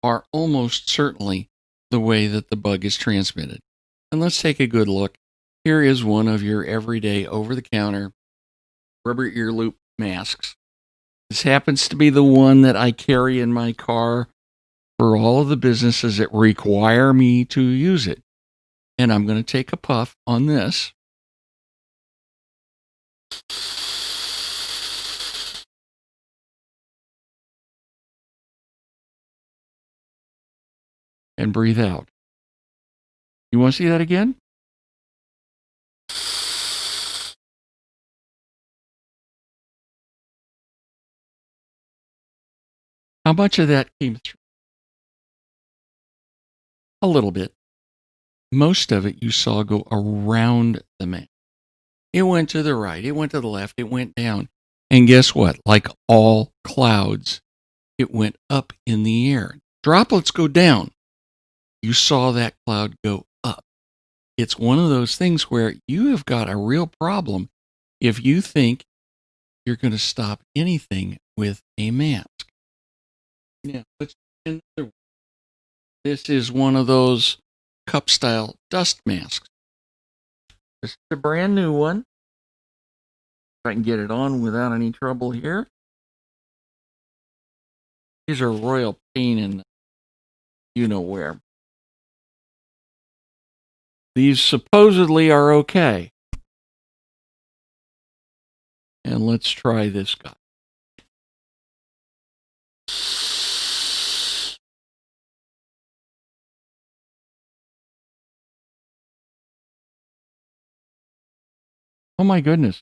are almost certainly the way that the bug is transmitted. And let's take a good look. Here is one of your everyday over-the-counter rubber ear loop masks. This happens to be the one that I carry in my car for all of the businesses that require me to use it. And I'm going to take a puff on this. And breathe out. You want to see that again? How much of that came through? A little bit. Most of it you saw go around the mask. It went to the right, it went to the left, it went down. And guess what? Like all clouds, it went up in the air. Droplets go down. You saw that cloud go up. It's one of those things where you have got a real problem if you think you're going to stop anything with a mask. Now, let's try another one. This is one of those cup style dust masks. This is a brand new one. If I can get it on without any trouble here. These are royal pain in you know where. These supposedly are okay. And let's try this guy. Oh my goodness.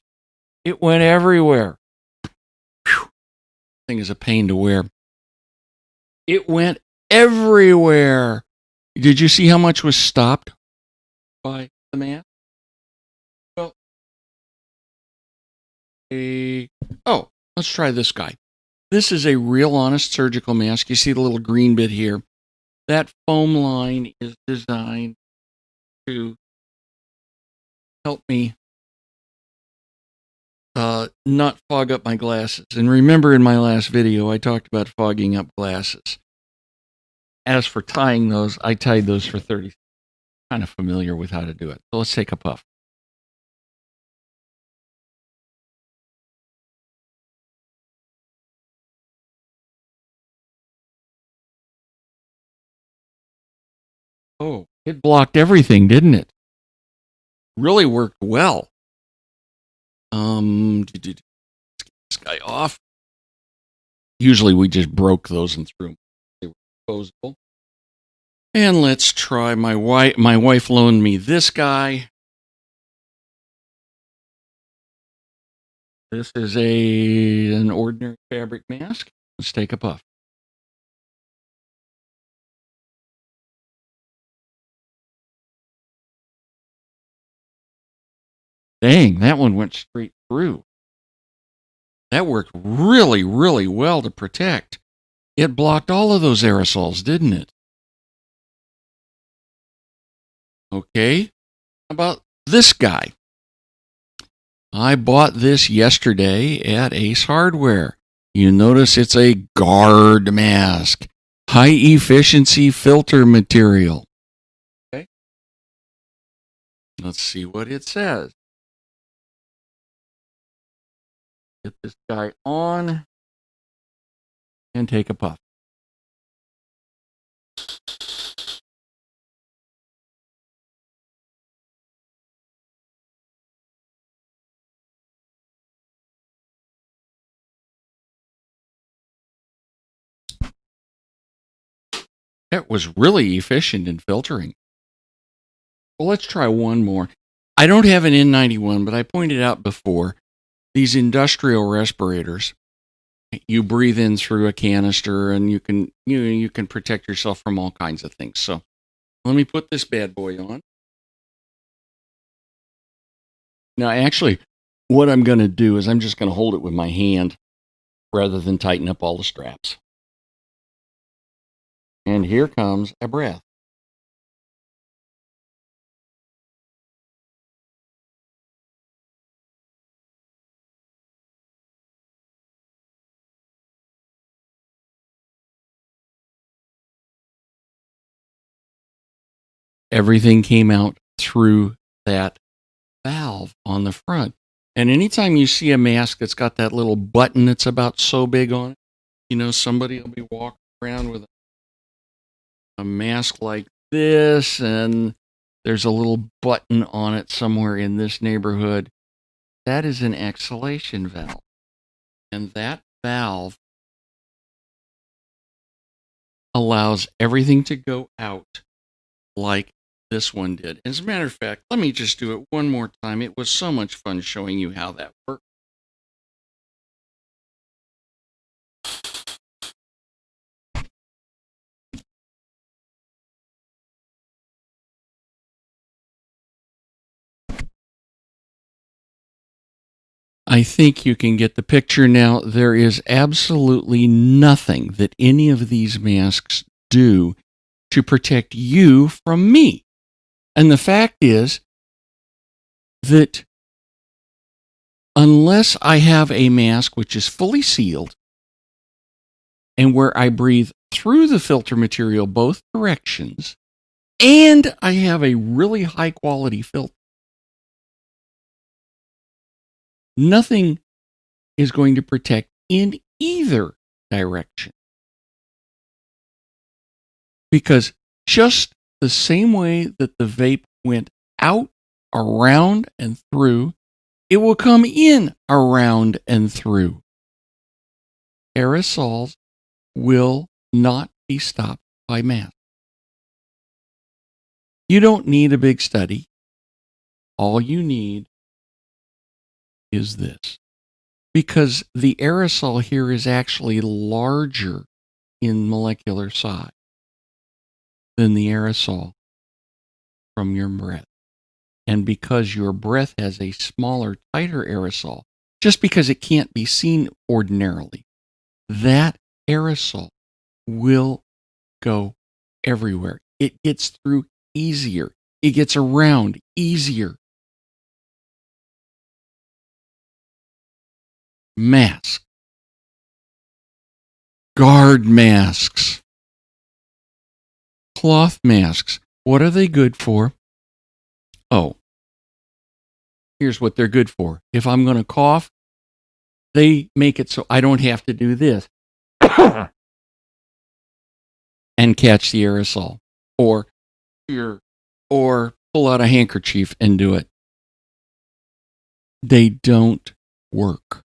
It went everywhere. Whew. Thing is a pain to wear. It went everywhere. Did you see how much was stopped by the mask? Well, let's try this guy. This is a real honest surgical mask. You see the little green bit here. That foam line is designed to help me not fog up my glasses. And remember in my last video, I talked about fogging up glasses. As for tying those, I tied those for 30 seconds. Kind of familiar with how to do it. So let's take a puff. Oh, it blocked everything, didn't it? Really worked well. Let's get this guy off. Usually we just broke those and threw them. They were disposable. And let's try my wife. My wife loaned me this guy. This is an ordinary fabric mask. Let's take a puff. Dang, that one went straight through. That worked really, really well to protect. It blocked all of those aerosols, didn't it? Okay. How about this guy? I bought this yesterday at Ace Hardware. You notice it's a guard mask. High efficiency filter material. Okay. Let's see what it says. Get this guy on and take a puff. That was really efficient in filtering. Well, let's try one more. I don't have an N91, but I pointed out before, these industrial respirators, you breathe in through a canister and you can protect yourself from all kinds of things. So let me put this bad boy on. Now, actually, what I'm going to do is I'm just going to hold it with my hand rather than tighten up all the straps. And here comes a breath. everything came out through that valve on the front. And anytime you see a mask that's got that little button that's about so big on it, somebody will be walking around with a mask like this, and there's a little button on it somewhere in this neighborhood. That is an exhalation valve. And that valve allows everything to go out like this one did. As a matter of fact, let me just do it one more time. It was so much fun showing you how that works. I think you can get the picture now. There is absolutely nothing that any of these masks do to protect you from me. And the fact is that unless I have a mask which is fully sealed and where I breathe through the filter material both directions, and I have a really high quality filter, nothing is going to protect in either direction. Because just the same way that the vape went out, around, and through, it will come in, around, and through. Aerosols will not be stopped by masks. You don't need a big study. All you need is this. Because the aerosol here is actually larger in molecular size than the aerosol from your breath. And because your breath has a smaller, tighter aerosol, just because it can't be seen ordinarily, that aerosol will go everywhere. It gets through easier. It gets around easier. Masks. Guard masks. Cloth masks. What are they good for? Oh, here's what they're good for. If I'm going to cough, they make it so I don't have to do this and catch the aerosol, or pull out a handkerchief and do it. They don't work.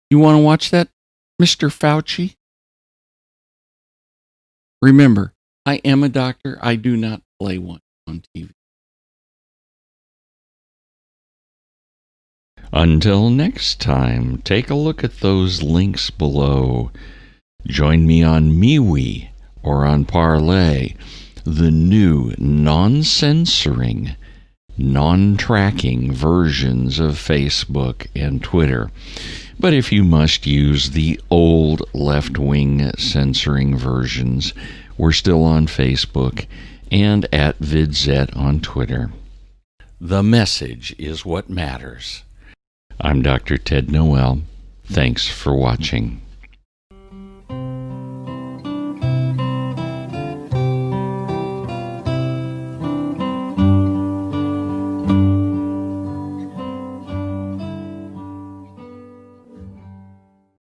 You want to watch that, Mr. Fauci? Remember, I am a doctor. I do not play one on TV. Until next time, take a look at those links below. Join me on MeWe or on Parlay, the new non-censoring, non-tracking versions of Facebook and Twitter. But if you must use the old left-wing censoring versions, we're still on Facebook and at VidZet on Twitter. The message is what matters. I'm Dr. Ted Noel. Thanks for watching.